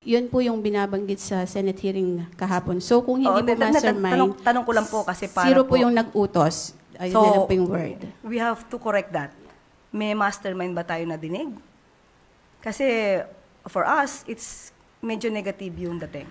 Yun po yung binabanggit sa Senate hearing kahapon. So kung hindi po mastermind, tanong ko lang po kasi para zero po yung nag-utos. Ayun na lang po yung word. We have to correct that. May mastermind ba tayo na dinig? Kasi for us, it's medyo negative yung dating.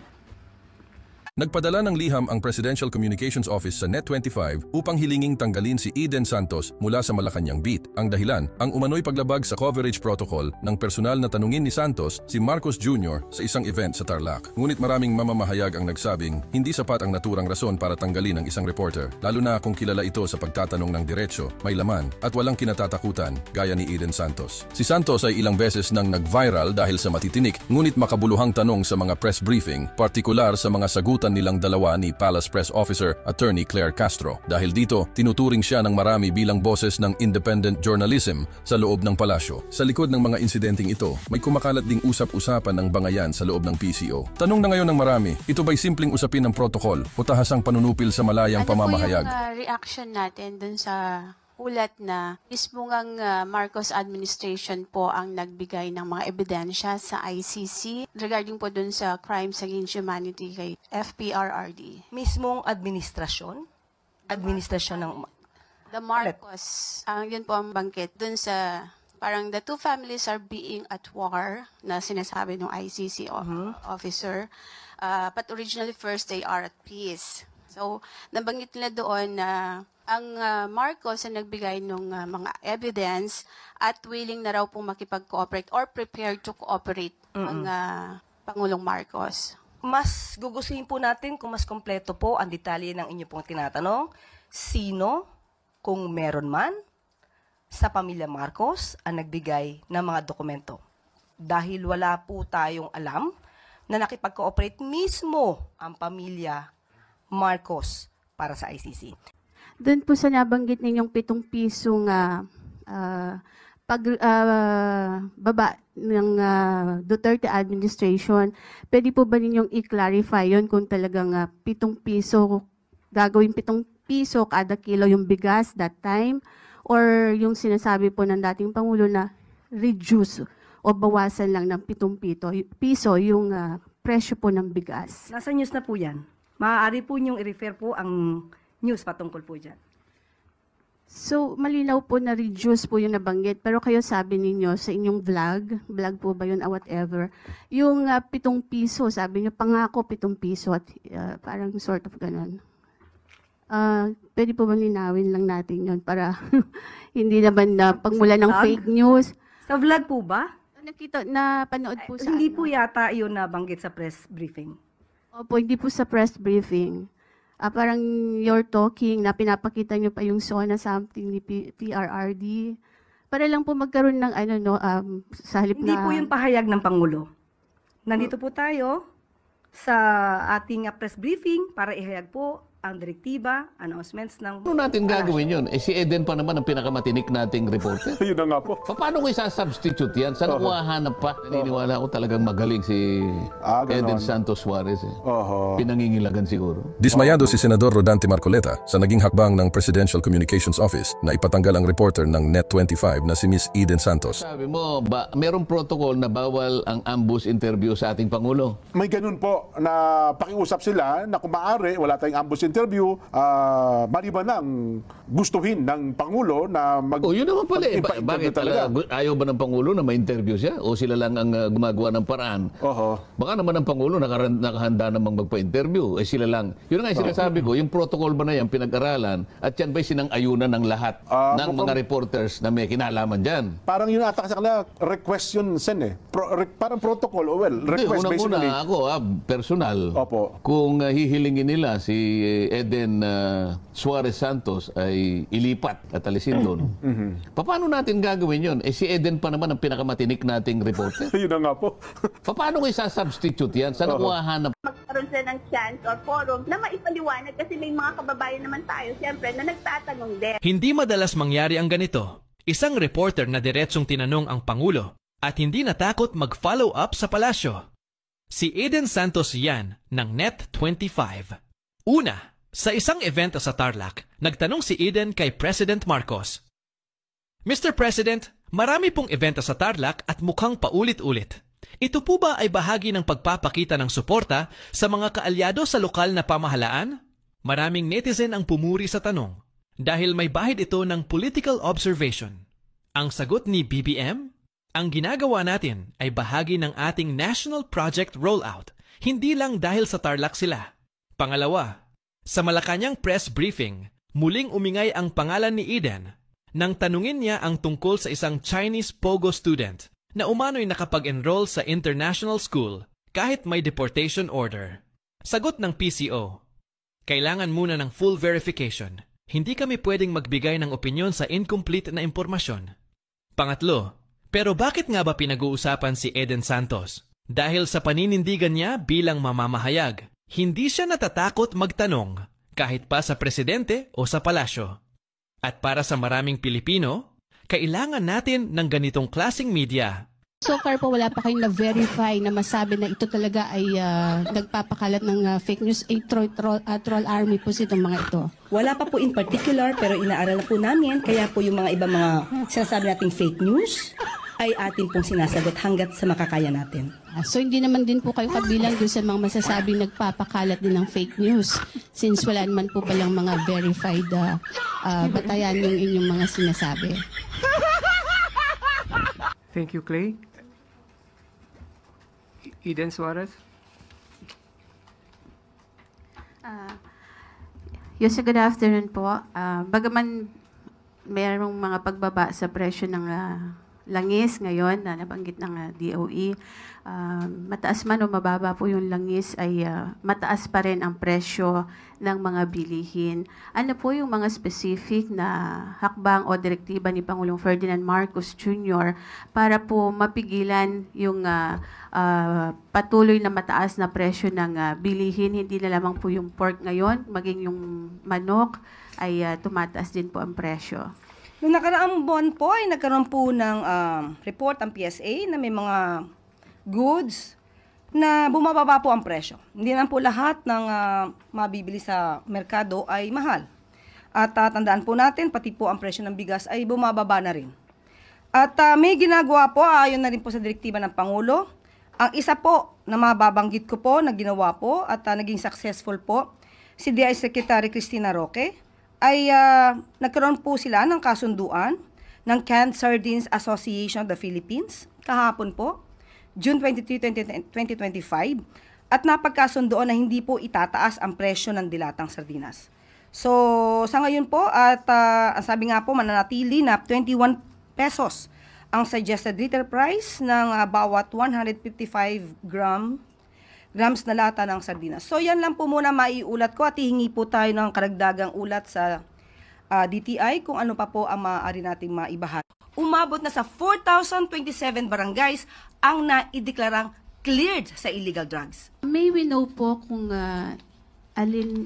Nagpadala ng liham ang Presidential Communications Office sa Net25 upang hilinging tanggalin si Eden Santos mula sa Malacanang Beat. Ang dahilan, ang umano'y paglabag sa coverage protocol ng personal na tanungin ni Santos si Marcos Jr. sa isang event sa Tarlac. Ngunit maraming mamamahayag ang nagsabing hindi sapat ang naturang rason para tanggalin ang isang reporter, lalo na kung kilala ito sa pagtatanong ng diretsyo, may laman at walang kinatatakutan gaya ni Eden Santos. Si Santos ay ilang beses nang nag-viral dahil sa matitinik ngunit makabuluhang tanong sa mga press briefing, partikular sa mga sagutan nilang dalawa ni Palace Press Officer Attorney Claire Castro. Dahil dito, tinuturing siya ng marami bilang boses ng independent journalism sa loob ng palasyo. Sa likod ng mga insidenteng ito, may kumakalat ding usap-usapan ng bangayan sa loob ng PCO. Tanong na ngayon ng marami, ito ba'y simpleng usapin ng protokol o tahasang panunupil sa malayang pamamahayag? Ano po yung reaction natin dun sa ulat na mismo ngang Marcos administration po ang nagbigay ng mga ebidensya sa ICC regarding po dun sa crimes against humanity kay FPRRD? Mismong administrasyon? Administrasyon ng... The Marcos, yun po ang bangkit dun sa parang the two families are being at war na sinasabi ng ICC officer. But originally first they are at peace. So, nabanggit nila doon na ang Marcos ang nagbigay ng mga evidence at willing na raw pong makipag-cooperate or prepared to cooperate ang Pangulong Marcos. Mas gugustuhin po natin kung mas kompleto po ang detalye ng inyo pong tinatanong. Sino, kung meron man, sa pamilya Marcos ang nagbigay ng mga dokumento. Dahil wala po tayong alam na nakipag-cooperate mismo ang pamilya Marcos para sa ICC. Doon po sa nabanggit ninyong 7 pisong baba ng Duterte administration, pwede po ba ninyong i-clarify yun kung talagang 7 piso, gagawin 7 piso kada kilo yung bigas that time, or yung sinasabi po ng dating Pangulo na reduce o bawasan lang ng 7 piso yung presyo po ng bigas? Nasa news na po yan. Maaari po niyong i-refer po ang news patungkol po dyan. So, malinaw po na reduce po yung nabanggit. Pero kayo sabi ninyo sa inyong vlog po ba yun or whatever, yung 7 piso, sabi niyo pangako 7 piso at parang sort of ganun. Pwede po bang linawin lang natin yun para hindi naman na pagmula ng fake news? Sa vlog po ba? Nakita, napanood po sa Hindi po yata yun nabanggit sa press briefing. Opo, hindi po sa press briefing. Parang you're talking na pinapakita nyo pa yung SONA something ni PRRD. Para lang po magkaroon ng sa halip Hindi na... po yung pahayag ng Pangulo. Nandito po tayo sa ating press briefing para ihayag po ang direktiba, announcements ng... Ano natin gagawin yun? Si Eden pa naman ang pinakamatinik nating reporter. Yun na nga po. Paano ko isa-substitute yan? Saan ako hahanap pa? Naniniwala ako talagang magaling si Eden Santos Suarez. Pinangingilagan siguro. Dismayado si Senador Rodante Marcoleta sa naging hakbang ng Presidential Communications Office na ipatanggal ang reporter ng Net25 na si Miss Eden Santos. Sabi mo, merong protocol na bawal ang ambush interview sa ating Pangulo? May ganun po na pakiusap sila na kung maaari, wala tayong ambush interview, maliban lang gustuhin ng Pangulo na yun naman pala eh. Bakit talaga? Ayaw ba ng Pangulo na ma-interview siya? O sila lang ang gumagawa ng paraan? Baka naman ang Pangulo nakahanda namang magpa-interview. Sila lang. Yun nga yung sinasabi ko, yung protocol ba na yan pinag-aralan at yan ba'y sinang-ayunan ng lahat ng mga reporters na may kinalaman dyan? Parang yun ata sa kanila, request yun, Sen eh. Parang protocol, request basically. Unang-una ako, personal. Opo. Kung hihilingin nila si Eden Suarez Santos ay ilipat at alisin doon. Paano natin gagawin yun? Si Eden pa naman ang pinakamatinik nating reporter. Yun na nga po. Paano ko isa-substitute yan? Saan ako hahanap? Magkaroon sila ng chance or forum na maipaliwanag kasi may mga kababayan naman tayo, siyempre, na nagtatanong din. Hindi madalas mangyari ang ganito. Isang reporter na diretsong tinanong ang Pangulo at hindi natakot mag-follow up sa palasyo. Si Eden Santos yan ng Net25. Una, sa isang event sa Tarlac, nagtanong si Eden kay President Marcos. Mr. President, marami pong event sa Tarlac at mukhang paulit-ulit. Ito po ba ay bahagi ng pagpapakita ng suporta sa mga kaalyado sa lokal na pamahalaan? Maraming netizen ang pumuri sa tanong dahil may bahid ito ng political observation. Ang sagot ni BBM? Ang ginagawa natin ay bahagi ng ating national project rollout, hindi lang dahil sa Tarlac sila. Pangalawa, sa Malacanang press briefing, muling umingay ang pangalan ni Eden nang tanungin niya ang tungkol sa isang Chinese Pogo student na umano'y nakapag-enroll sa international school kahit may deportation order. Sagot ng PCO, kailangan muna ng full verification. Hindi kami pwedeng magbigay ng opinyon sa incomplete na impormasyon. Pangatlo, pero bakit nga ba pinag-uusapan si Eden Santos? Dahil sa paninindigan niya bilang mamamahayag, hindi siya natatakot magtanong kahit pa sa presidente o sa palasyo. At para sa maraming Pilipino, kailangan natin ng ganitong klaseng media. So far po wala pa kayong na-verify na masabi na ito talaga ay nagpapakalat ng fake news. Troll army po itong mga ito. Wala pa po in particular, pero inaaral na po namin. Kaya po yung mga ibang mga sinasabi nating fake news ay atin pong sinasagot hanggat sa makakaya natin. So hindi naman din po kayo kabilang doon sa mga masasabing nagpapakalat din ng fake news since wala naman po palang mga verified batayan yung inyong mga sinasabi. Thank you, Clay. Eden Suarez. Yes, good afternoon po. Bagaman mayroong mga pagbaba sa presyo ng langis ngayon na nabanggit ng DOE, mataas man o mababa po yung langis ay mataas pa rin ang presyo ng mga bilihin. Ano po yung mga specific na hakbang o direktiba ni Pangulong Ferdinand Marcos Jr. para po mapigilan yung patuloy na mataas na presyo ng bilihin? Hindi na lamang po yung pork ngayon, maging yung manok ay tumataas din po ang presyo. Noong nakaraang buwan po ay nagkaroon po ng report ang PSA na may mga goods na bumababa po ang presyo. Hindi naman po lahat ng mabibili sa merkado ay mahal. At tandaan po natin, pati po ang presyo ng bigas ay bumababa na rin. At may ginagawa po, ayon na rin po sa direktiba ng Pangulo. Ang isa po na mababanggit ko po na ginawa po at naging successful po, si DI Secretary Cristina Roque, ay nagkaroon po sila ng kasunduan ng Canned Sardines Association of the Philippines kahapon po, June 23, 2025, at napagkasundoan na hindi po itataas ang presyo ng dilatang sardinas. So, sa ngayon po, at ang sabi nga po, mananatili na 21 pesos ang suggested retail price ng bawat 155 grams na lata ng sardinas. So yan lang po muna maiulat ko at hihingi po tayo ng karagdagang ulat sa DTI kung ano pa po ang maaari nating maibahagi. Umabot na sa 4,027 barangays ang naideklarang cleared sa illegal drugs. May we know po kung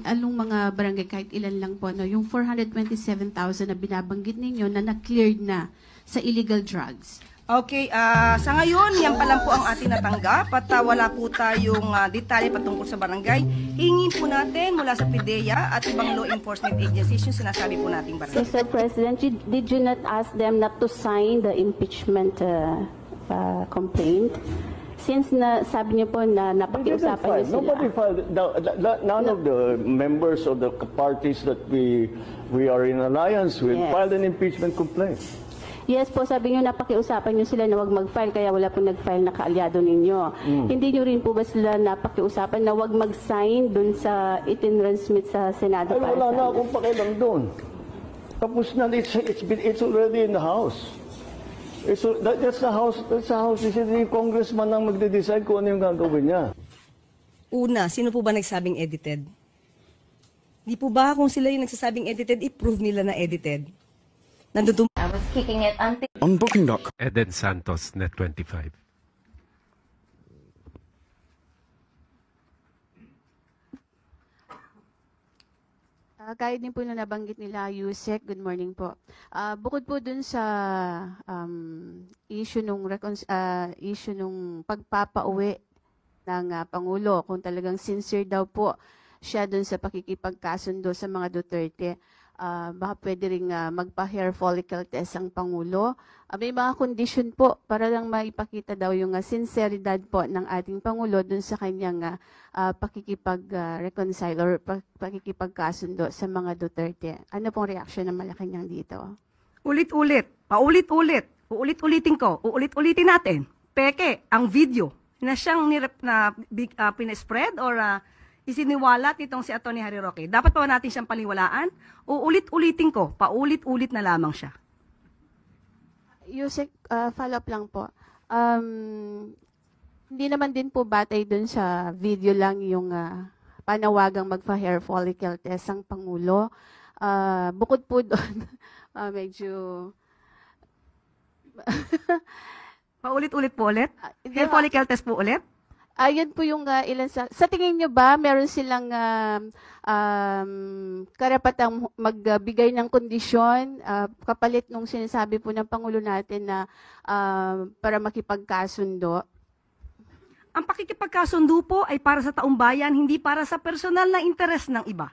anong mga barangay, kahit ilan lang po, no? Yung 427,000 na binabanggit ninyo na na-cleared na sa illegal drugs. Okay, sa ngayon, yan pa lang po ang ating natanggap at wala po tayong detalye patungkol sa barangay. Hingin po natin mula sa PIDEA at ibang law enforcement agencies yung sinasabi po nating barangay. Mr. President, did you not ask them not to sign the impeachment complaint? Since sabi niyo po na napakiusapan niyo sila. Nobody filed. None of the members of the parties that we are in alliance with filed an impeachment complaint. Yes po, sabi niyo napakiusapan niyo sila na wag mag-file kaya wala po nag-file na kaalyado ninyo. Hindi niyo rin po ba sila napakiusapan na wag mag-sign dun sa itinransmit sa Senado? Ay, wala na akong pakialam doon. Tapos na, it's already in the House. That's the House decision. Yung congressman ang magde-decide kung ano yung gagawin niya. Una, sino po ba nagsabing edited? Di po ba kung sila yung nagsasabing edited, i-prove nila na edited? Nandun I was kicking it until... On Booking.com. Eden Santos, Net25. Gaya din po na nabanggit nila, Yusek, good morning po. Bukod po dun sa issue nung pagpapauwi ng Pangulo, kung talagang sincere daw po siya dun sa pakikipagkasundo sa mga Duterte, baka pwede rin magpa-hair follicle test ang Pangulo. May mga condition po para lang maipakita daw yung sinseridad po ng ating Pangulo dun sa kanyang pakikipag-reconcile or pakikipagkasundo sa mga Duterte. Ano pong reaction ng Malacanang dito? Ulit-ulit, paulit-ulit, uulit-ulitin ko, uulit-ulitin natin. Peke, ang video na siyang pinespread or isiniwalat nitong si Atty. Harry Roque. Dapat pa natin siyang paliwalaan? Uulit-ulitin ko, paulit-ulit na lamang siya. Yusek, follow-up lang po. Hindi naman din po batay dun sa video lang yung panawagang magpa-hair follicle test ang Pangulo. Bukod po doon, medyo... Paulit-ulit po ulit? Hair follicle test po ulit? Ayun po yung ilan sa tingin nyo ba meron silang karapatang magbigay ng kondisyon kapalit nung sinasabi po ng Pangulo natin na para makipagkasundo? Ang pakikipagkasundo po ay para sa taong bayan, hindi para sa personal na interes ng iba.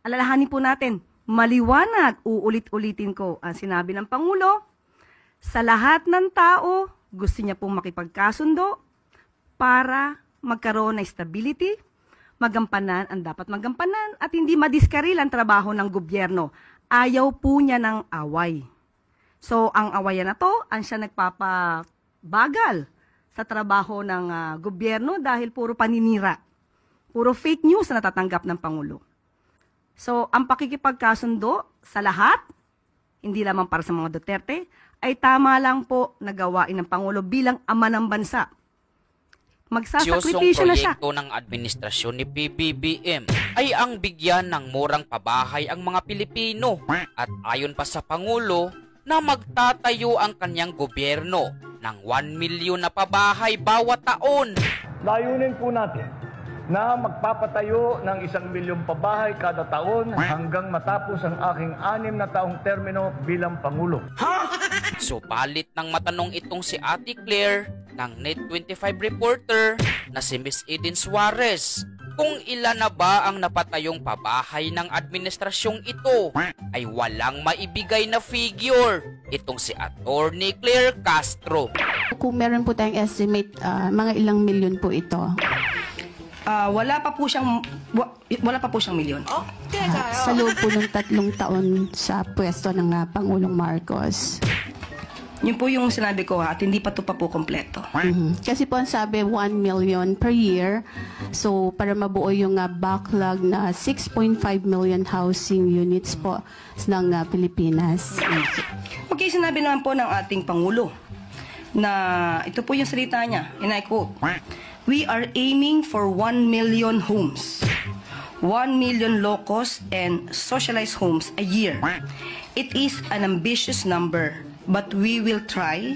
Alalahanin po natin, maliwanag, uulit-ulitin ko ang sinabi ng Pangulo, sa lahat ng tao, gusto niya pong makipagkasundo, para magkaroon ng stability, magampanan ang dapat magampanan at hindi madiskaril ang trabaho ng gobyerno. Ayaw po niya ng away. So, ang awayan na to, ang siya nagpapabagal sa trabaho ng gobyerno dahil puro paninira. Puro fake news na natatanggap ng Pangulo. So, ang pakikipagkasundo sa lahat, hindi lamang para sa mga Duterte, ay tama lang po na gawain ng Pangulo bilang ama ng bansa. Magsasakripisyo na siya. Proyekto ng administrasyon ni PBBM ay ang bigyan ng murang pabahay ang mga Pilipino at ayon pa sa Pangulo na magtatayo ang kanyang gobyerno ng 1 milyon na pabahay bawat taon. Layunin po natin na magpapatayo ng 1 milyong pabahay kada taon hanggang matapos ang aking 6 na taong termino bilang Pangulo. Subalit nang matanong itong si Ate Claire ng Net25 reporter na si Miss Eden Suarez kung ilan na ba ang napatayong pabahay ng administrasyong ito, ay walang maibigay na figure itong si Atty. Claire Castro. Kung meron po tayong estimate, mga ilang milyon po ito? Wala pa po siyang milyon. Sa loob po ng 3 taon sa pwesto ng Pangulong Marcos. Yun po yung sinabi ko at hindi pa ito pa po kompleto. Kasi po ang sabi 1 million per year. So para mabuo yung backlog na 6.5 million housing units po ng Pilipinas. Okay, sinabi naman po ng ating Pangulo na ito po yung salita niya, and I quote, "We are aiming for 1 million homes. 1 million low-cost and socialized homes a year. It is an ambitious number, but we will try."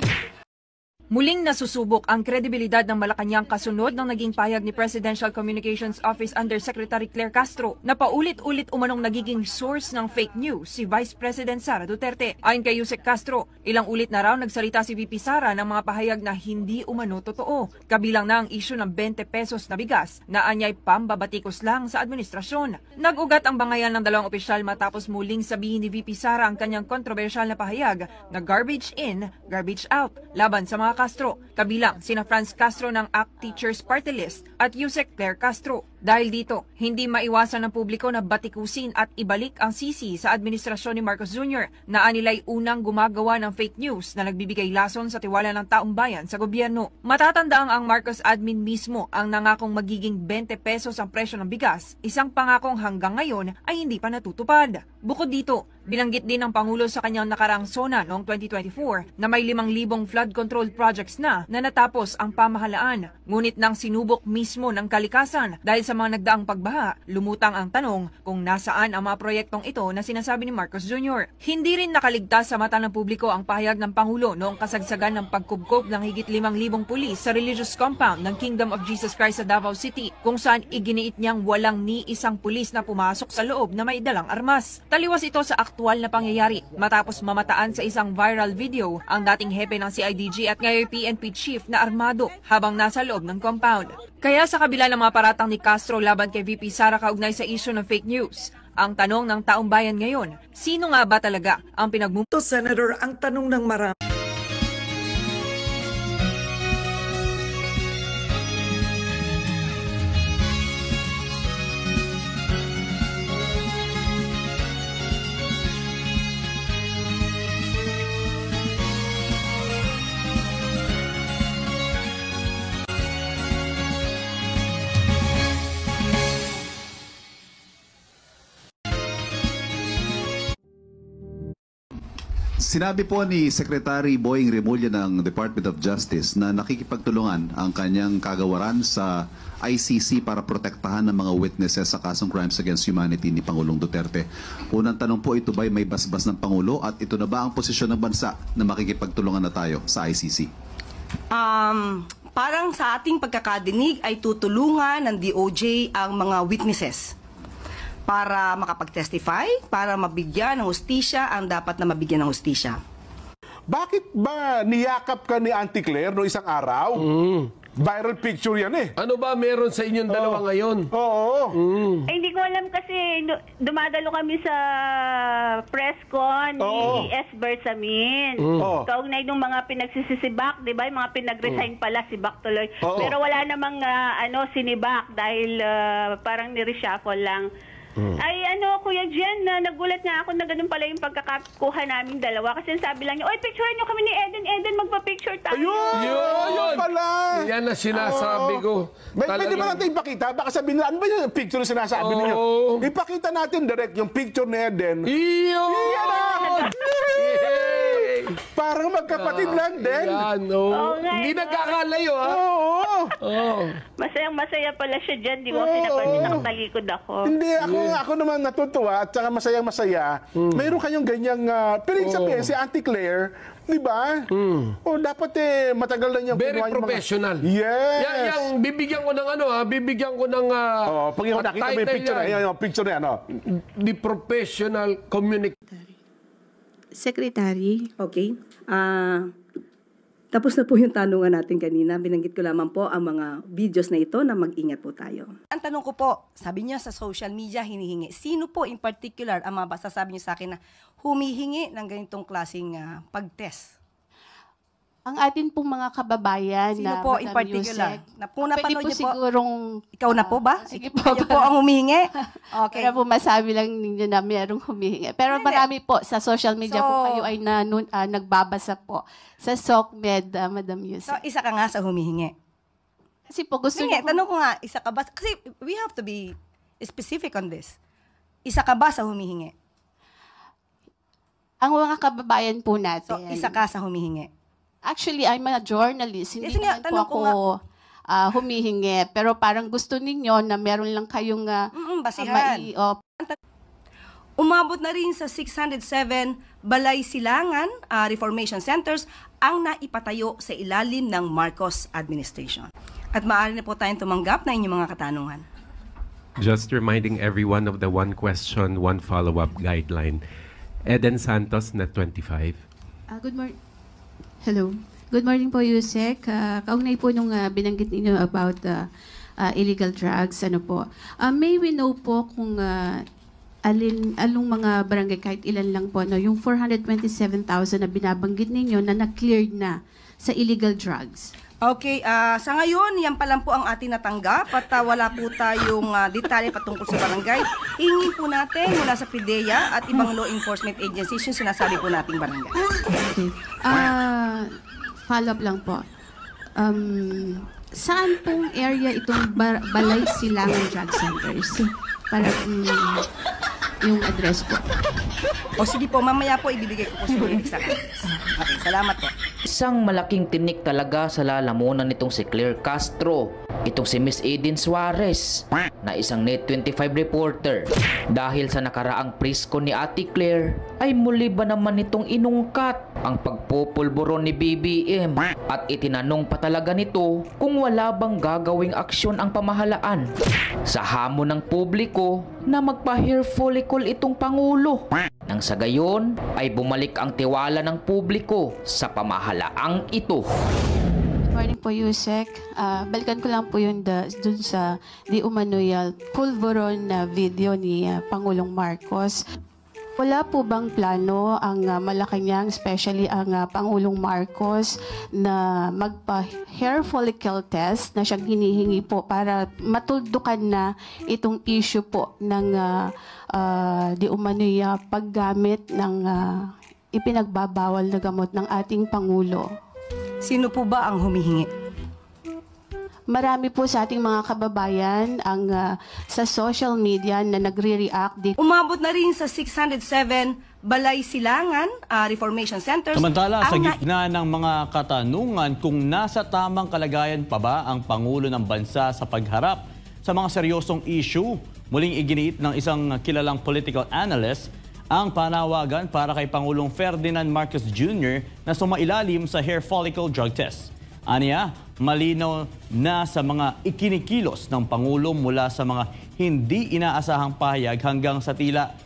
Muling nasusubok ang kredibilidad ng Malacanang kasunod ng naging pahayag ni Presidential Communications Office Undersecretary Claire Castro na paulit-ulit umanong nagiging source ng fake news si Vice President Sara Duterte. Ayon kay Yusek Castro, ilang ulit na raw nagsalita si VP Sara ng mga pahayag na hindi umano totoo. Kabilang na ang isyu ng 20 pesos na bigas na anyay pambabatikos lang sa administrasyon. Nag-ugat ang bangayan ng dalawang opisyal matapos muling sabihin ni VP Sara ang kanyang kontrobersyal na pahayag na garbage in, garbage out laban sa mga Castro, kabilang sina Franz Castro ng ACT Teachers Party List at Yusek Claire Castro. Dahil dito, hindi maiwasan ng publiko na batikusin at ibalik ang sisi sa administrasyon ni Marcos Jr. na anilay unang gumagawa ng fake news na nagbibigay lason sa tiwala ng taong bayan sa gobyerno. Matatandaang ang Marcos admin mismo ang nangakong magiging 20 pesos ang presyo ng bigas, isang pangakong hanggang ngayon ay hindi pa natutupad. Bukod dito, binanggit din ng Pangulo sa kanyang nakaraang SONA noong 2024 na may 5,000 flood control projects na natapos ang pamahalaan. Ngunit nang sinubok mismo ng kalikasan dahil sa mga nagdaang pagbaha, lumutang ang tanong kung nasaan ang mga proyektong ito na sinasabi ni Marcos Jr. Hindi rin nakaligtas sa mata ng publiko ang pahayag ng Pangulo noong kasagsagan ng pagkubkob ng higit 5,000 pulis sa religious compound ng Kingdom of Jesus Christ sa Davao City, kung saan iginiit niyang walang ni isang pulis na pumasok sa loob na may dalang armas. Taliwas ito sa aktual na pangyayari matapos mamataan sa isang viral video ang dating hepe ng CIDG at ngayon PNP chief na armado habang nasa loob ng compound. Kaya sa kabila ng mga paratang ni Castro laban kay VP Sara kaugnay sa issue ng fake news, Ang tanong ng taong bayan ngayon, sino nga ba talaga ang pinagmumulat? Senator, ang tanong ng marami. Sinabi po ni Secretary Boying Remulla ng Department of Justice na nakikipagtulungan ang kanyang kagawaran sa ICC para protektahan ng mga witnesses sa kasong crimes against humanity ni Pangulong Duterte. Unang tanong po, ito ba'y may basbas ng Pangulo at ito na ba ang posisyon ng bansa na makikipagtulungan na tayo sa ICC? Parang sa ating pagkakadinig ay tutulungan ng DOJ ang mga witnesses para makapag-testify, para mabigyan ng hustisya ang dapat na mabigyan ng hustisya. Bakit ba niyakap ka ni Auntie Claire no isang araw? Viral picture yan eh. Ano ba meron sa inyong dalawa ngayon? Oo. Hindi ko alam kasi dumadalo kami sa press con ni S. Bersamin. Kaugnay ng mga pinagsisibak, di ba? Yung mga pinag-resign pala si Bak tuloy. Pero wala namang sinibak dahil parang ni-reshuffle lang. Ay Kuya Jen, nagulat nga ako na ganun pala yung pagkakakuha naming dalawa. Kasi sabi lang niya, oy, picturean niyo kami ni Eden, magpa-picture tayo. Ayun pala. Yan na sinasabi ko. Pwede ba natin ipakita? Baka sabihin nila, ano ba yung picture na sinasabi ninyo? Ipakita natin direct yung picture ni Eden. Parang magkapatid lang din. Hindi nagkakalayo, ha? Masayang-masaya pala siya dyan. Di mo sinapansin, nakatalikod ako. Hindi, ako naman natutuwa at saka masayang-masaya. Mayroon kayong ganyang... pero yung sabihin, si Auntie Claire, di ba? Dapat matagal na niyang very professional. Yes. Yang bibigyan ko ng bibigyan ko ng pag yung nakita mo yung picture na, yung picture na, The Professional Communicator. Secretary. Okay. Tapos na po yung tanungan natin kanina. Binanggit ko lamang po ang mga videos na ito na mag-ingat po tayo. Ang tanong ko po, sabi niyo sa social media hinihingi. Sino po in particular ang mga sasabi niyo sa akin na humihingi ng ganitong klaseng pag-test? Ang atin pong mga kababayan Sino na po in particular? Kung napanood niyo po, sigurong... Ikaw na po ba? Sige po. Kayo po ang humihingi? Okay. Para po masabi lang ninyo na mayroong humihingi. Pero marami po sa social media po kayo ay nagbabasa po sa SOCMED, Madam Yusek. So, isa ka nga sa humihingi? Kasi po gusto niyo... Tanong ko nga, isa ka ba? Kasi we have to be specific on this. Isa ka ba sa humihingi? Ang mga kababayan po natin. So, isa ka sa humihingi? Actually, I'm a journalist. Hindi naman po ako humihingi. Pero parang gusto ninyo na meron lang kayong basihan. Umabot na rin sa 607 balay silangan, reformation centers, ang naipatayo sa ilalim ng Marcos administration. At maaari na po tayong tumanggap na inyong mga katanungan. Just reminding everyone of the one question, one follow-up guideline. Eden Santos, Net25. Good morning. Hello. Good morning po, Yusek. Kaugnay po nung binanggit ninyo about illegal drugs, may we know po kung along mga barangay, kahit ilan lang po, yung 427,000 na binabanggit ninyo na na-cleared na sa illegal drugs? Okay, sa ngayon, yan pa lang po ang ating natanggap at wala po tayong detalye patungkol sa barangay. Hingin po natin mula sa PIDEA at ibang law enforcement agencies yung sinasabi po nating barangay. Okay. Follow up lang po. Saan pong area itong balay silangan drug centers? Para yung address po. O sige po, mamaya po ibibigay ko po sa exact address. Okay, salamat po. Isang malaking tinik talaga sa lalamunan nitong si Claire Castro. Itong si Miss Eden Suarez na isang Net25 reporter. Dahil sa nakaraang presko ni Ate Claire ay muli ba naman itong inungkat ang pagpupulburo ni BBM at itinanong pa talaga nito kung wala bang gagawing aksyon ang pamahalaan sa hamon ng publiko na magpa-hair follicle itong Pangulo. Nang sa gayon ay bumalik ang tiwala ng publiko sa pamahalaang ito. Morning po, Yusek. Balikan ko lang po dun sa di umano'y pulveron na video ni Pangulong Marcos. Wala po bang plano ang Malacanang, especially ang Pangulong Marcos, na magpa-hair follicle test na siyang hinihingi po para matuldukan na itong issue po ng di umano'y paggamit ng ipinagbabawal na gamot ng ating Pangulo? Sino po ba ang humihingi? Marami po sa ating mga kababayan ang sa social media na nagre-react dito. Umabot na rin sa 607 Balay Silangan Reformation Centers. Samantala, sa gitna ng mga katanungan kung nasa tamang kalagayan pa ba ang Pangulo ng Bansa sa pagharap sa mga seryosong issue, muling iginiit ng isang kilalang political analyst ang panawagan para kay Pangulong Ferdinand Marcos Jr. na sumailalim sa hair follicle drug test. Aniya, malinaw na sa mga ikinikilos ng Pangulo mula sa mga hindi inaasahang pahayag hanggang sa tila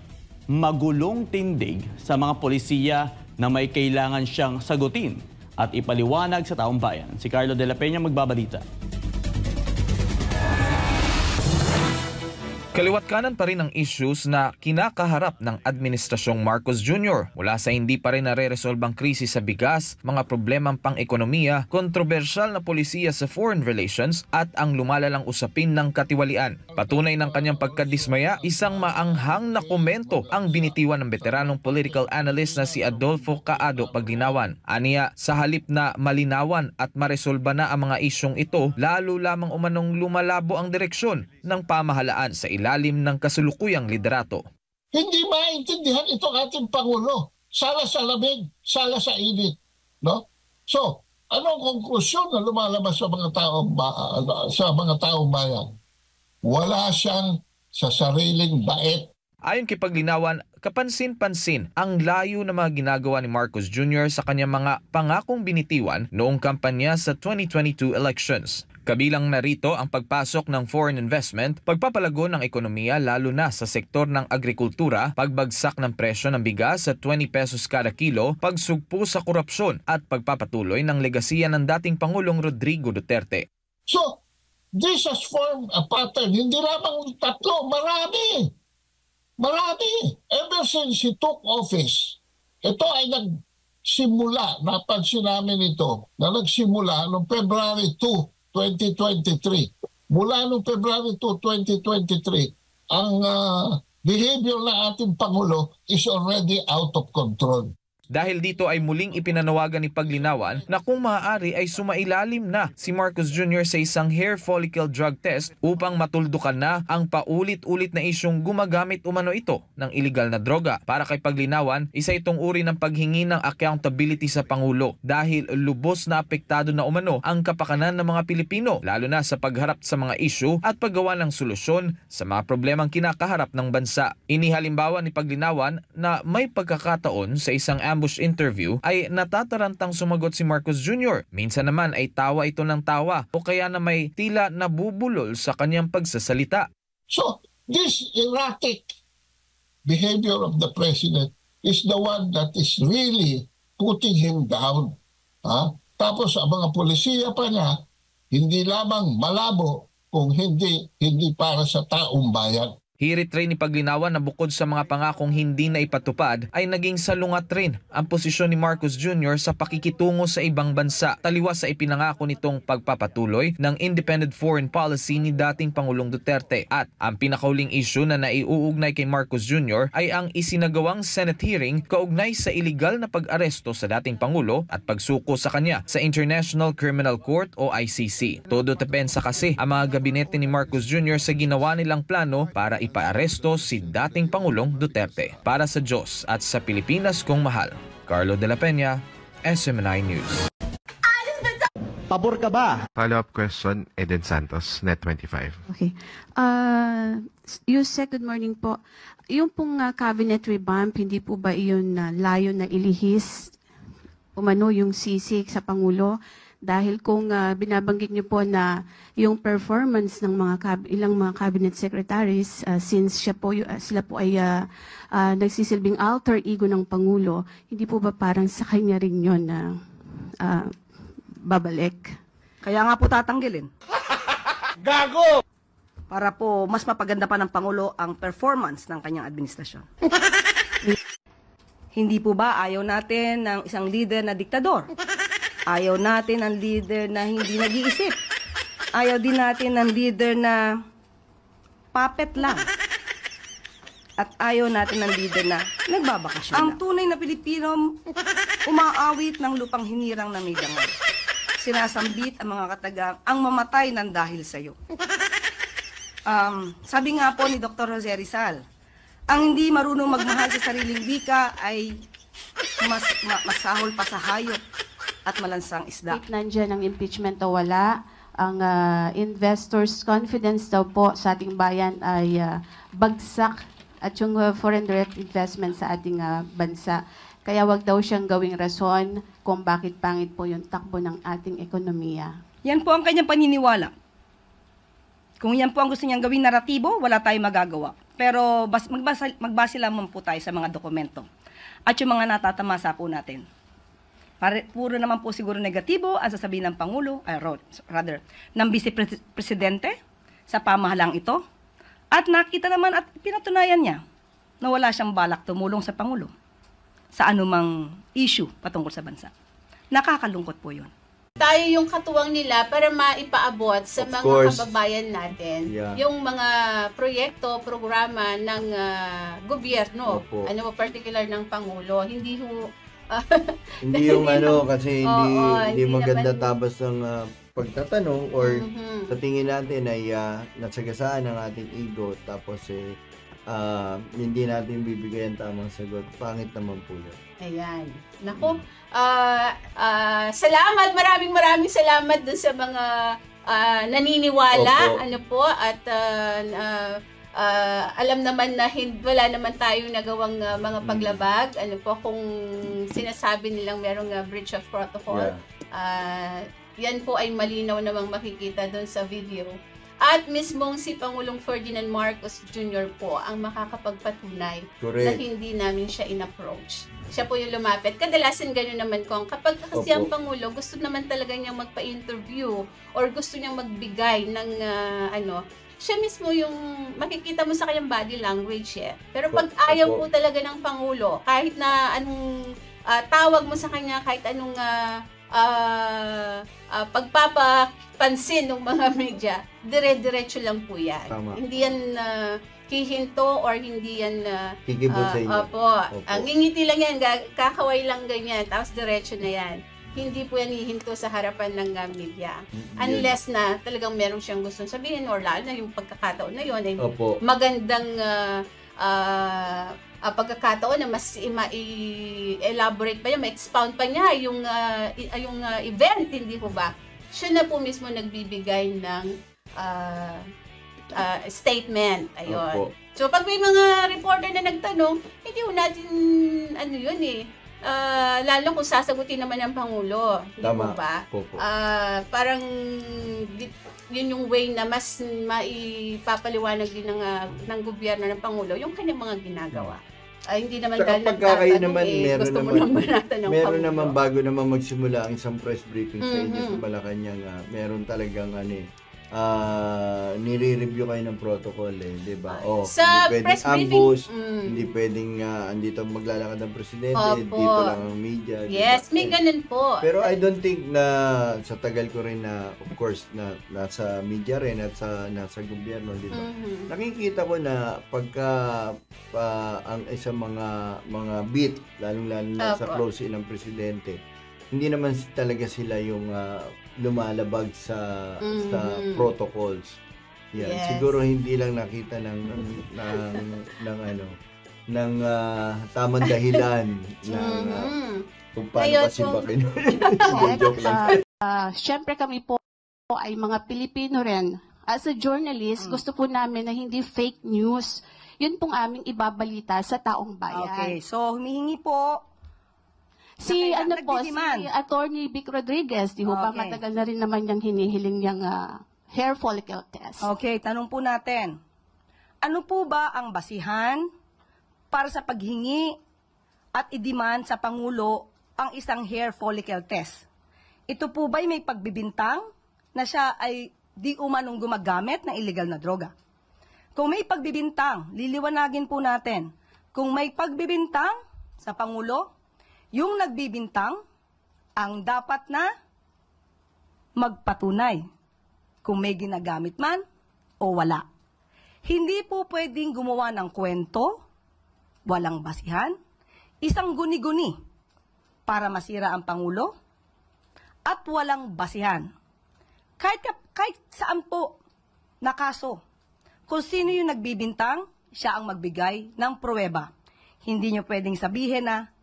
magulong tindig sa mga polisiya na may kailangan siyang sagutin at ipaliwanag sa taong bayan. Si Carlo de la Peña magbabalita. Kaliwat kanan pa rin ang issues na kinakaharap ng Administrasyong Marcos Jr. mula sa hindi pa rin nare-resolbang krisis sa bigas, mga problemang pang-ekonomiya, kontrobersyal na polisiya sa foreign relations at ang lumalalang usapin ng katiwalian. Patunay ng kanyang pagkadismaya, isang maanghang na komento ang binitiwan ng veteranong political analyst na si Adolfo Caado Paglinawan. Aniya, sa halip na malinawan at maresolba na ang mga isyong ito, lalo lamang umanong lumalabo ang direksyon ng pamahalaan sa ilalim ng kasulukuyang liderato. Hindi maintindihan itong ating Pangulo. Sala sa lamig, sala sa init. No? So, anong konklusyon na lumalabas sa mga taong bayan? Wala siyang sa sariling bait. Ayon kay Paglinawan, kapansin-pansin ang layo na mga ginagawa ni Marcos Jr. sa kanyang mga pangakong binitiwan noong kampanya sa 2022 elections. Kabilang narito ang pagpasok ng foreign investment, pagpapalago ng ekonomiya lalo na sa sektor ng agrikultura, pagbagsak ng presyo ng bigas sa 20 pesos kada kilo, pagsugpo sa korupsyon at pagpapatuloy ng legasiya ng dating Pangulong Rodrigo Duterte. So, this has formed a pattern. Hindi lamang tatlo, marami. Marami. Ever since he took office, ito ay nagsimula, napansin namin ito, na nagsimula noong February 2, 2023. Mula noong February 2, 2023, ang behavior ng ating Pangulo is already out of control. Dahil dito ay muling ipinanawagan ni Paglinawan na kung maaari ay sumailalim na si Marcos Jr. sa isang hair follicle drug test upang matuldukan na ang paulit-ulit na isyong gumagamit umano ito ng iligal na droga. Para kay Paglinawan, isa itong uri ng paghingi ng accountability sa Pangulo dahil lubos na apektado na umano ang kapakanan ng mga Pilipino lalo na sa pagharap sa mga issue at paggawa ng solusyon sa mga problemang kinakaharap ng bansa. Inihalimbawa ni Paglinawan na may pagkakataon sa isang ambush interview ay natatarantang sumagot si Marcos Jr. Minsan naman ay tawa ito ng tawa o kaya na may tila nabubulol sa kanyang pagsasalita. So, this erratic behavior of the president is the one that is really putting him down. Tapos ang mga polisiya pa niya, hindi lamang malabo kung hindi para sa taong bayan. Hirit rin ni Paglinawan na bukod sa mga pangakong hindi na ipatupad ay naging salungat rin ang posisyon ni Marcos Jr. sa pakikitungo sa ibang bansa taliwas sa ipinangako nitong pagpapatuloy ng independent foreign policy ni dating Pangulong Duterte. At ang pinakauling issue na naiuugnay kay Marcos Jr. ay ang isinagawang Senate hearing kaugnay sa iligal na pag-aresto sa dating Pangulo at pagsuko sa kanya sa International Criminal Court o ICC. Todo depensa kasi ang mga gabinete ni Marcos Jr. sa ginawa nilang plano para ipaaresto si dating Pangulong Duterte. Para sa Diyos at sa Pilipinas kong mahal, Carlo de la Peña, SMNI News. Pabor ka ba? Follow-up question, Eden Santos, Net25. Okay. Yusek, good morning po. Yung pong cabinet revamp, hindi po ba iyon layo na ilihis umano yung sisig sa Pangulo? Dahil kung binabanggit niyo po na yung performance ng ilang mga cabinet secretaries since sila po ay nagsisilbing alter ego ng Pangulo, hindi po ba parang sa kanya rin yun na babalik? Kaya nga po tatanggalin. Gago! Para po mas mapaganda pa ng Pangulo ang performance ng kanyang administrasyon. Hindi po ba ayaw natin ng isang leader na diktador? Ayaw natin ng leader na hindi nag-iisip. Ayaw din natin ng leader na puppet lang. At ayaw natin ng leader na nagbabakasyon lang. Ang tunay na Pilipino, umaawit ng lupang hinirang na may dangal. Sinasambit ang mga katagang ang mamatay ng dahil sa'yo. Sabi nga po ni Dr. Jose Rizal, ang hindi marunong magmahal sa sariling wika ay masahol pa sa hayop at malansang isda. Nandiyan ang impeachment o wala, ang investors' confidence daw po sa ating bayan ay bagsak at yung foreign direct investment sa ating bansa. Kaya wag daw siyang gawing rason kung bakit pangit po yung takbo ng ating ekonomiya. Yan po ang kanyang paniniwala. Kung yan po ang gusto niyang gawing naratibo, wala tayong magagawa. Pero magbase lamang po tayo sa mga dokumento at yung mga natatamasa po natin. Puro naman po siguro negatibo ang sasabihin ng Pangulo, ng Vice Presidente sa pamahalang ito. At nakita naman at pinatunayan niya na wala siyang balak tumulong sa Pangulo sa anumang issue patungkol sa bansa. Nakakalungkot po yun. Tayo yung katuwang nila para maipaabot sa mga kababayan natin yung mga proyekto, programa ng gobyerno, ano po, particular ng Pangulo. Hindi ho hindi yung kasi hindi maganda tabas ng pagtatanong or sa tingin natin ay nasagasaan ng ating ego tapos hindi natin bibigay ang tamang sagot. Pangit naman po yun. Ayan. Naku, salamat, maraming salamat dun sa mga naniniwala. Ano po, at alam naman na wala naman tayong nagawang mga paglabag. Ano po, kung sinasabi nilang merong breach of protocol. Yan po ay malinaw namang makikita dun sa video. At mismong si Pangulong Ferdinand Marcos Jr. po ang makakapagpatunay na hindi namin siya in-approach. Siya po yung lumapit. Kadalasan gano'n naman ko. Kapag kasi ang Pangulo, gusto naman talaga niyang magpa-interview or gusto niyang magbigay ng siya mismo yung makikita mo sa kanyang body language Pero pag ayaw po talaga ng Pangulo, kahit na anong tawag mo sa kanya, kahit anong pagpapapansin ng mga media, dire-diretso lang po yan. Tama. Hindi yan hihinto or hindi yan kikibot sa inyo. Opo. Ang ngingiti lang yan, kakaway lang ganyan, tapos diretso na yan. Hindi po yan hihinto sa harapan ng media. Unless na talagang meron siyang gustong sabihin or lalo na yung pagkakataon na yun ay magandang pagkakataon na mas i-elaborate pa niya, ma-expound pa niya yung event, hindi po ba? Siya na po mismo nagbibigay ng statement. Ayun. So, pag may mga reporter na nagtanong, hindi po natin, lalo kung sasagutin naman ng Pangulo. Hindi po ba? Parang yun yung way na mas maipapaliwanag din ng gobyerno ng Pangulo yung kanyang mga ginagawa. Hindi naman dahil meron naman bago naman magsimula ang isang press briefing sa inyo sa Malacanang, meron talagang nire-review kayo ng protocol di ba? Sa hindi press pwedeng ambush, hindi pwedeng andito maglalakad ng presidente, dito lang ang media. Yes, may ganun po. Pero I don't think na sa tagal ko rin na, of course, na nasa media rin at nasa gobyerno, di ba? Nakikita ko na pagka ang isang mga beat, lalong-lalo na sa close ng presidente, hindi naman talaga sila yung lumalabag sa protocols. Yan. Yes. Siguro hindi lang nakita ng tamang dahilan ng kung paano pasipakin. Joke lang. Siyempre kami po ay mga Pilipino rin. As a journalist, gusto po namin na hindi fake news. Yun pong aming ibabalita sa taong bayan. Okay, so humihingi po si Attorney Vic Rodriguez, di ba matagal na rin naman yung hinihiling niyang hair follicle test. Okay, tanong po natin. Ano po ba ang basihan para sa paghingi at i-demand sa Pangulo ang isang hair follicle test? Ito po ba'y may pagbibintang na siya ay di umanong gumagamit ng illegal na droga. Kung may pagbibintang, liliwanagin po natin, kung may pagbibintang sa Pangulo, yung nagbibintang ang dapat na magpatunay kung may ginagamit man o wala. Hindi po pwedeng gumawa ng kwento, walang basihan, isang guni-guni para masira ang Pangulo, at walang basihan. Kahit saan po na kaso, kung sino yung nagbibintang, siya ang magbigay ng pruweba. Hindi nyo pwedeng sabihin na,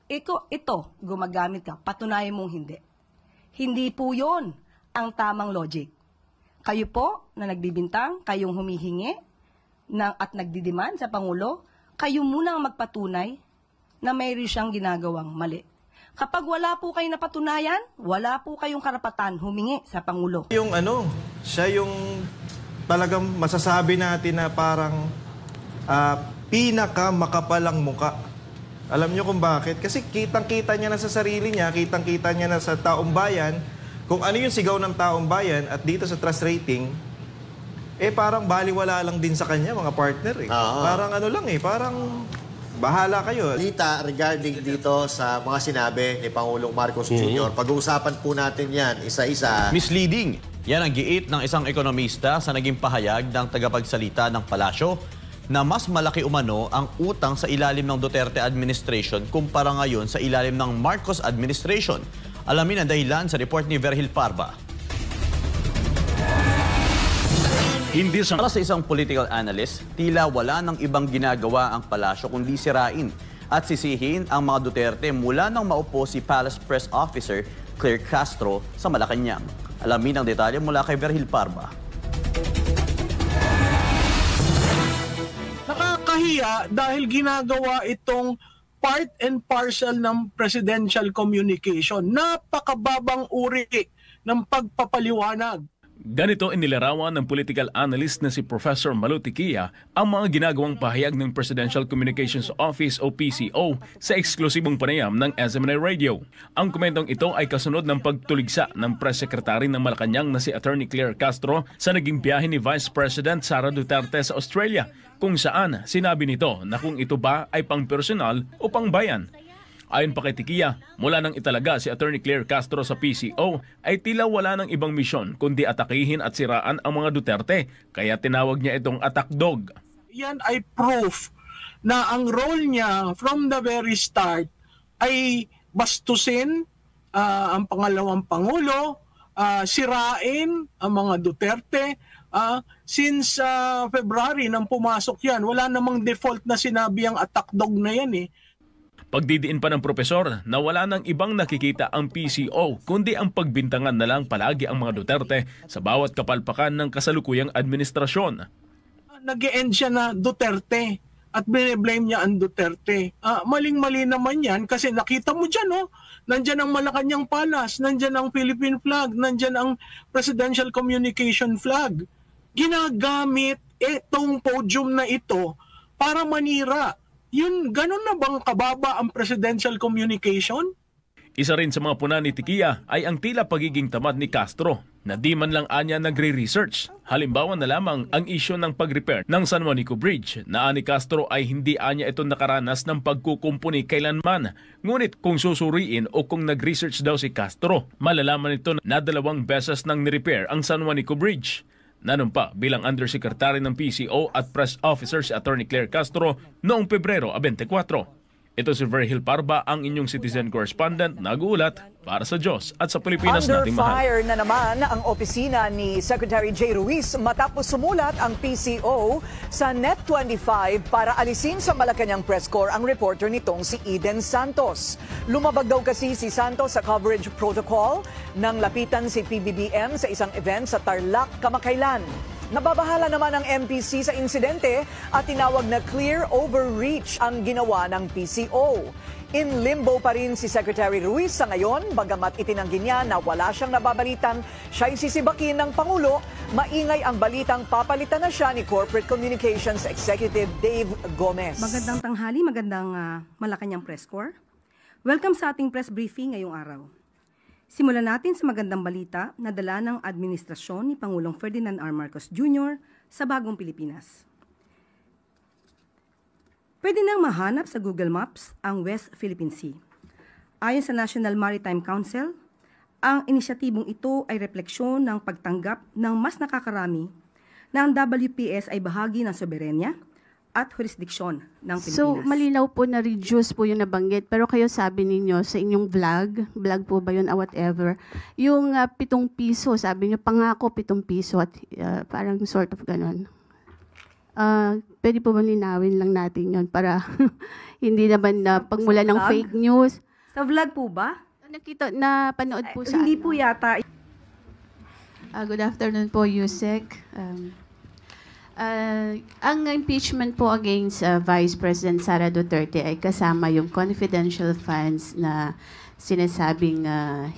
ito, gumagamit ka, patunayan mong hindi. Hindi po yon ang tamang logic. Kayo po na nagbibintang, kayong humihingi at nagdidiman sa Pangulo, kayo muna ang magpatunay na mayroon siyang ginagawang mali. Kapag wala po kayo napatunayan, wala po kayong karapatan humingi sa Pangulo. Siya yung talagang masasabi natin na parang pinaka makapalang muka. Alam niyo kung bakit? Kasi kitang-kita niya na sa sarili niya, kitang-kita niya na sa taong bayan, kung ano yung sigaw ng taong bayan at dito sa trust rating, parang baliwala lang din sa kanya, mga partner. Parang parang bahala kayo. Lita, regarding dito sa mga sinabi ni Pangulong Marcos Jr., pag-uusapan po natin yan isa-isa. Misleading. Yan ang giit ng isang ekonomista sa naging pahayag ng tagapagsalita ng palasyo na mas malaki umano ang utang sa ilalim ng Duterte administration kumpara ngayon sa ilalim ng Marcos administration. Alamin ang dahilan sa report ni Vergil Parba. Para sa isang political analyst, tila wala ng ibang ginagawa ang palasyo kundi sirain at sisihin ang mga Duterte mula nang maupo si Palace Press Officer Claire Castro sa Malacanang. Alamin ang detalye mula kay Vergil Parba. Nakakahiya dahil ginagawa itong part and parcel ng presidential communication. Napakababang uri ng pagpapaliwanag. Ganito inilarawan ng political analyst na si Professor Malu Tiquia ang mga ginagawang pahayag ng Presidential Communications Office o PCO sa eksklusibong panayam ng SMNI Radio. Ang komentong ito ay kasunod ng pagtuligsa ng Press Secretary ng Malacanang na si Attorney Claire Castro sa naging biyahe ni Vice President Sara Duterte sa Australia, kung saan sinabi nito na kung ito ba ay pang-personal o pang-bayan. Ayon pa kay Tiquia, mula nang italaga si Attorney Claire Castro sa PCO ay tila wala ng ibang misyon kundi atakihin at siraan ang mga Duterte, kaya tinawag niya itong attack dog. Yan ay proof na ang role niya from the very start ay bastusin ang pangalawang Pangulo, sirain ang mga Duterte. Since February nang pumasok yan, wala namang default na sinabi ang attack dog na yan eh. Pagdidiin pa ng propesor na wala nang ibang nakikita ang PCO kundi ang pagbintangan na lang palagi ang mga Duterte sa bawat kapalpakan ng kasalukuyang administrasyon. Nag-e-end siya na Duterte at bine-blame niya ang Duterte. Maling-mali naman yan kasi nakita mo dyan, nandyan ang Malacanang Palace, nandyan ang Philippine flag, nandyan ang Presidential Communication flag. Ginagamit itong podium na ito para manira. Yun, ganun na bang kababa ang presidential communication? Isa rin sa mga puna ni Tiquia ay ang tila pagiging tamad ni Castro na di man lang anya nagre-research. Halimbawa na lamang ang isyu ng pag-repair ng San Juanico Bridge na ani Castro ay hindi anya ito nakaranas ng pagkukumpuni kailanman. Ngunit kung susuriin o kung nag-research daw si Castro, malalaman ito na 2 beses nang ni-repair ang San Juanico Bridge. Nanumpa bilang Undersecretary ng PCO at Press Officer si Attorney Claire Castro noong Pebrero 24. Ito si Vergil Parba, ang inyong citizen correspondent, nag-uulat para sa Diyos at sa Pilipinas nating mahal. Under fire na naman ang opisina ni Secretary J. Ruiz matapos sumulat ang PCO sa Net25 para alisin sa Malacanang Press Corps ang reporter nitong si Eden Santos. Lumabag daw kasi si Santos sa coverage protocol nang lapitan si PBBM sa isang event sa Tarlac kamakailan. Nababahala naman ang MPC sa insidente at tinawag na clear overreach ang ginawa ng PCO. In limbo pa rin si Secretary Ruiz sa ngayon, bagamat itinanggi niya na wala siyang nababalitan, siya'y sisibakin ng Pangulo. Maingay ang balitang papalitan na siya ni Corporate Communications Executive Dave Gomez. Magandang tanghali, magandang Malacanang Press Corps. Welcome sa ating press briefing ngayong araw. Simulan natin sa magandang balita na dala ng administrasyon ni Pangulong Ferdinand R. Marcos Jr. sa bagong Pilipinas. Pwede nang mahanap sa Google Maps ang West Philippine Sea. Ayon sa National Maritime Council, ang inisyatibong ito ay refleksyon ng pagtanggap ng mas nakakarami na ang WPS ay bahagi ng soberenya at jurisdiksyon ng Pilipinas. So, malinaw po na reduce po yung nabanggit. Pero kayo sabi ninyo sa inyong vlog po ba yun, whatever, yung 7 piso, sabi nyo, pangako 7 piso at parang sort of ganon. Pwede po ba linawin lang natin yun para hindi naman na pagmula ng fake news? Sa vlog po ba? Nakita, napanood po sa Hindi po yata. Good afternoon po, Yusek. Ang impeachment po against Vice President Sara Duterte ay kasama yung confidential funds na sinasabing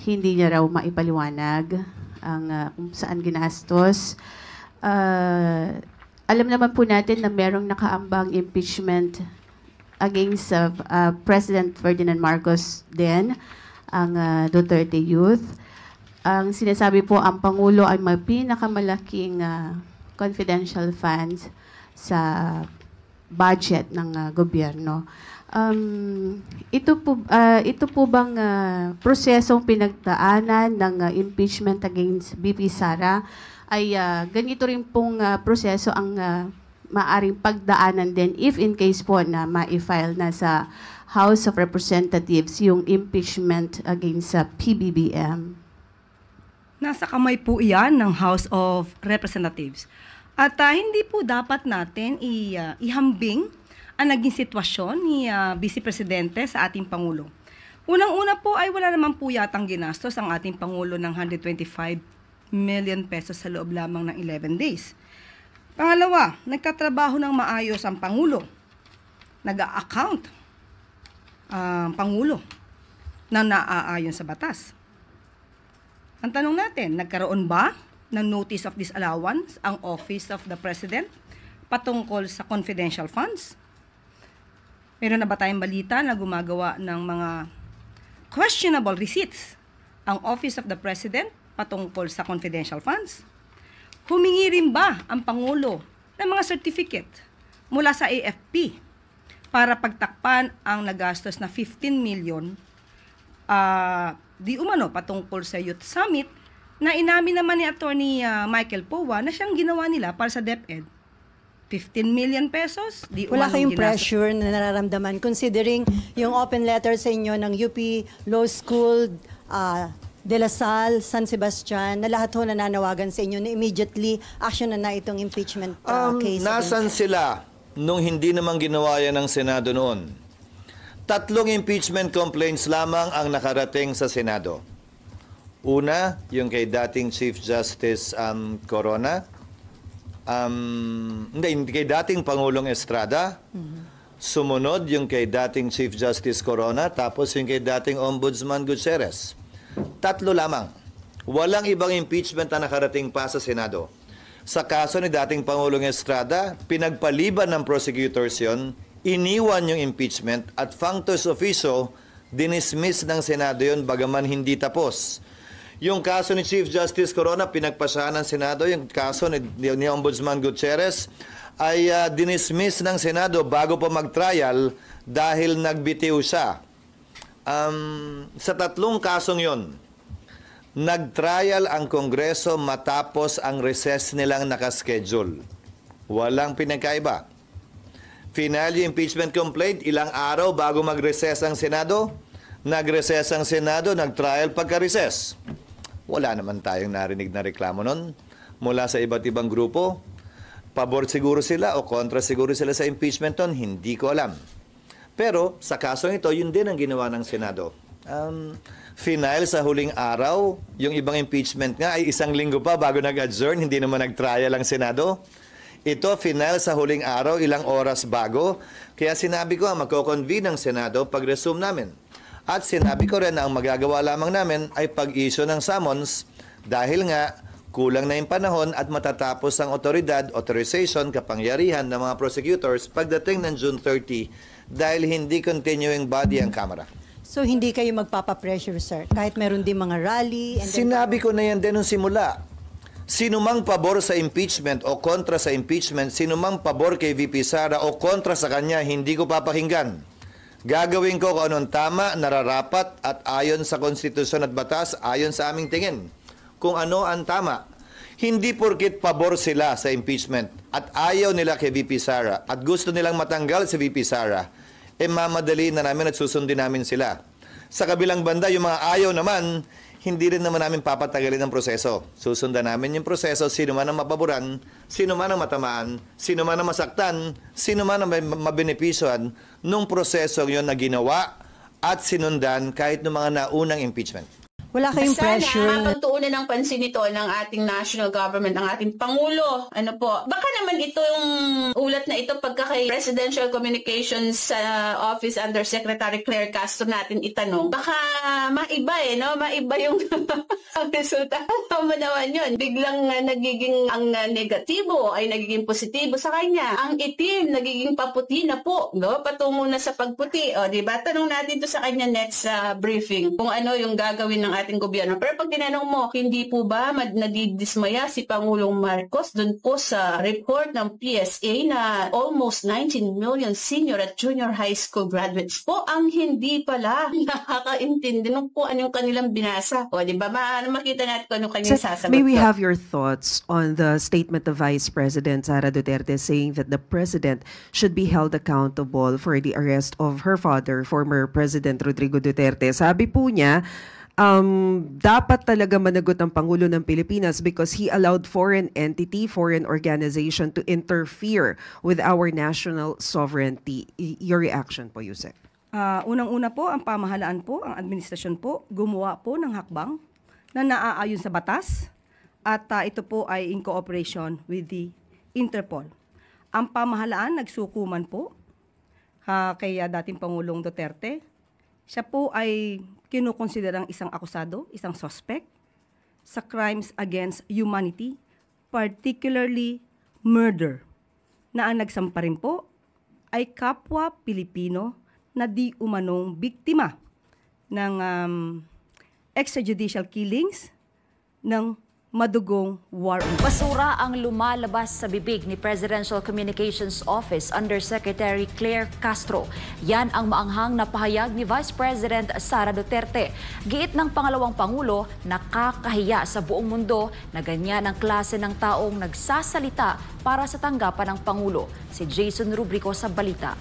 hindi niya raw maipaliwanag ang kung saan ginastos. Alam naman po natin na merong nakaambang impeachment against President Ferdinand Marcos din, ang Duterte Youth. Ang sinasabi po, ang Pangulo ay may pinakamalaking confidential funds sa budget ng gobyerno. Ito po bang prosesong pinagdaanan ng impeachment against BP Sara ay ganito rin pong proseso ang maaring pagdaanan din if in case po na ma-file na sa House of Representatives yung impeachment against sa PBBM? Nasa kamay po iyan ng House of Representatives. At hindi po dapat natin ihambing ang naging sitwasyon ni Vice Presidente sa ating Pangulo. Unang-una po ay wala naman po yatang ginastos ang ating Pangulo ng 125 million pesos sa loob lamang ng 11 days. Pangalawa, nagkatrabaho ng maayos ang Pangulo. Nag-a-account ang Pangulo na naaayon sa batas. Ang tanong natin, nagkaroon ba ng notice of disallowance ang Office of the President patungkol sa confidential funds? Meron na ba tayong balita na gumagawa ng mga questionable receipts ang Office of the President patungkol sa confidential funds? Humingi rin ba ang Pangulo ng mga certificate mula sa AFP para pagtakpan ang nagastos na 15 million di umano patungkol sa Youth Summit na inamin naman ni Attorney Michael Powa na siyang ginawa nila para sa DepEd. 15 million pesos? Wala kayong pressure na nararamdaman considering yung open letter sa inyo ng UP Law School, De La Salle, San Sebastian, na lahat ho nananawagan sa inyo na immediately action na itong impeachment case. Nasan sila nung hindi naman ginawa yan ng Senado noon? 3 impeachment complaints lamang ang nakarating sa Senado. Una, yung kay dating Chief Justice Corona. Hindi, kay dating Pangulong Estrada. Sumunod yung kay dating Chief Justice Corona, tapos yung kay dating Ombudsman Gutierrez. 3 lamang. Walang ibang impeachment na nakarating pa sa Senado. Sa kaso ni dating Pangulong Estrada, pinagpaliban ng prosecutors yon, iniwan yung impeachment at functus officio, dinismiss ng Senado yon bagaman hindi tapos. Yung kaso ni Chief Justice Corona, pinagpasahan ng Senado. Yung kaso ni Ombudsman Gutierrez ay dinismiss ng Senado bago pa mag-trial dahil nagbitiw siya. Sa 3 kasong yon, nag-trial ang Kongreso matapos ang recess nilang nakaschedule. Walang pinagkaiba. Final yung impeachment complaint, ilang araw bago mag-recess ang Senado. Nag-recess ang Senado, nag-trial pagka-recess. Wala naman tayong narinig na reklamo nun mula sa iba't ibang grupo. Pabor siguro sila o kontra siguro sila sa impeachment nun, hindi ko alam. Pero sa kasong ito, yun din ang ginawa ng Senado. Final sa huling araw, yung ibang impeachment nga ay 1 linggo pa bago nag-adjourn, hindi naman nag-trial ang Senado. Ito, final sa huling araw, ilang oras bago. Kaya sinabi ko, magko-convene ng Senado pag-resume namin. At sinabi ko rin na ang magagawa lamang namin ay pag-issue ng summons dahil nga kulang na yung panahon at matatapos ang otoridad, authorization, kapangyarihan ng mga prosecutors pagdating ng June 30 dahil hindi continuing body ang Kamara. So hindi kayo magpapapressure, sir, kahit meron din mga rally. And then, Sinabi ko na yan din nung simula. Sinumang pabor sa impeachment o kontra sa impeachment, sinumang pabor kay VP Sara o kontra sa kanya, hindi ko papakinggan. Gagawin ko kung anong tama, nararapat at ayon sa konstitusyon at batas, ayon sa aming tingin. Kung ano ang tama. Hindi porkit pabor sila sa impeachment at ayaw nila kay VP Sara at gusto nilang matanggal si VP Sara, mamadali na namin at susundin namin sila. Sa kabilang banda, yung mga ayaw naman, hindi rin naman namin papatagalin ang proseso. Susundan namin yung proseso, sino man ang mapaboran, sino man ang matamaan, sino man ang masaktan, sino man ang mabenepisyohan nung proseso yun na ginawa at sinundan kahit ng mga naunang impeachment. Wala kayong pressure. Sana mapagtuunan ng pansin ito ng ating national government, ng ating Pangulo. Ano po? Baka naman itong ulat na ito pagka kay Presidential Communications Office Under Secretary Claire Castro natin itanong. Baka maiba no? Maiba yung ang resulta. Tama naman yun. Biglang nagiging ang negatibo ay nagiging positibo sa kanya. Ang itim nagiging paputi na po. No? Patungo na sa pagputi. O, diba? Tanong natin ito sa kanya next briefing kung ano yung gagawin ng ating gobyerno. Pero pag tinanong mo, hindi po ba nadidismaya si Pangulong Marcos dun po sa report ng PSA na almost 19 million senior at junior high school graduates po ang hindi pala nakakaintindi nung po anong kanilang binasa. O, di ba? Makita natin kung anong kanyang sasagot. May we have your thoughts on the statement of Vice President Sara Duterte saying that the President should be held accountable for the arrest of her father, former President Rodrigo Duterte. Sabi po niya, dapat talaga managot ang Pangulo ng Pilipinas because he allowed foreign entity, foreign organization to interfere with our national sovereignty. Your reaction po, Yusek? Unang-una po, ang pamahalaan po, ang administrasyon po, gumawa po ng hakbang na naaayon sa batas at ito po ay in cooperation with the Interpol. Ang pamahalaan nagsukuman po kay dating Pangulong Duterte. Siya po ay kinukonsiderang isang akusado, isang suspect sa crimes against humanity, particularly murder, na ang nagsampa rin po ay kapwa Pilipino na di umanong biktima ng extrajudicial killings ng madugong war. Basura ang lumalabas sa bibig ni Presidential Communications Office Under Secretary Claire Castro. Yan ang maanghang na pahayag ni Vice President Sara Duterte. Giit ng pangalawang Pangulo, nakakahiya sa buong mundo na ganyan ang klase ng taong nagsasalita para sa tanggapan ng Pangulo. Si Jason Rubrico sa balita.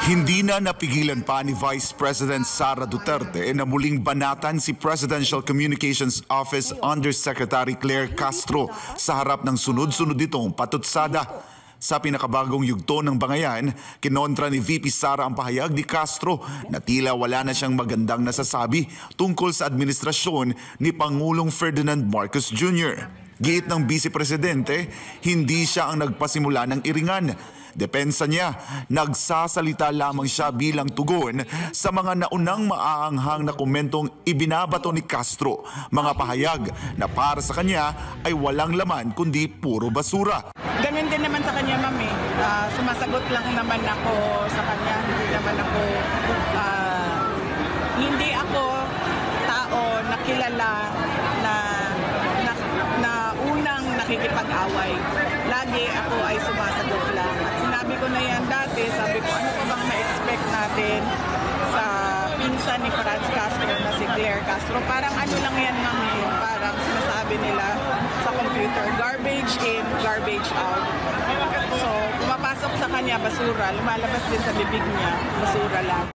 Hindi na napigilan pa ni Vice President Sara Duterte na muling banatan si Presidential Communications Office Under Secretary Claire Castro sa harap ng sunod-sunod itong patutsada. Sa pinakabagong yugto ng bangayan, kinontra ni VP Sara ang pahayag ni Castro na tila wala na siyang magandang nasasabi tungkol sa administrasyon ni Pangulong Ferdinand Marcos Jr. Giit ng Vice Presidente, hindi siya ang nagpasimula ng iringan. Depensa niya, nagsasalita lamang siya bilang tugon sa mga naunang maaanghang na komentong ibinabato ni Castro. Mga pahayag na para sa kanya ay walang laman kundi puro basura. Ganun din naman sa kanya, ma'am. Sumasagot lang naman ako sa kanya. Hindi ako tao na kilala na unang nakikipag-away. Lagi ako ay sumasagot lang. At sinabi ko na yan dati, sabi ko, ano pa bang ma-expect natin sa pinsan ni Franz Castro na si Claire Castro? Parang ano lang yan, mami, parang sinasabi nila sa computer, garbage in, garbage out. So, pumapasok sa kanya, basura, lumalabas din sa bibig niya, basura lang.